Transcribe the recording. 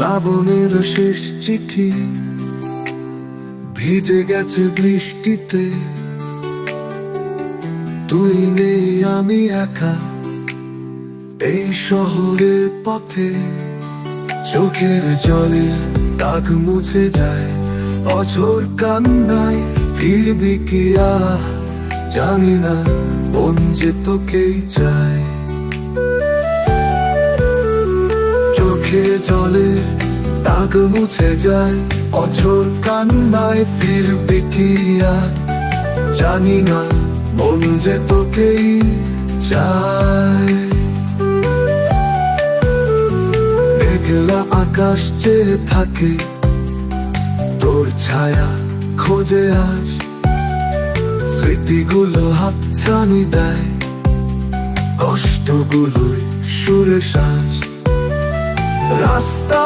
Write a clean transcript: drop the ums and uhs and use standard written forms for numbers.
শ্রাবণের শেষ চিঠি ভিজে গেছে বৃষ্টিতে। তুই নেই, আমি একা এই শহরের পথে। চোখের জলে দাগ মুছে যায়, অঝোর কান্নায় ফিরবি কি আর জানি না, মন যে তোকেই চায়। চোখে জলে দাগ মুছে যায়, অঝোর কান্নায় ফিরবি কি আর জানি না, মন যে তোকেই চায়। মেঘলা আকাশ চেয়ে থাকে, তোর ছায়া খোঁজে আজ। স্মৃতিগুলো হাতছানি দেয়, কষ্টগুলোই সুরে সাজ। রাস্তা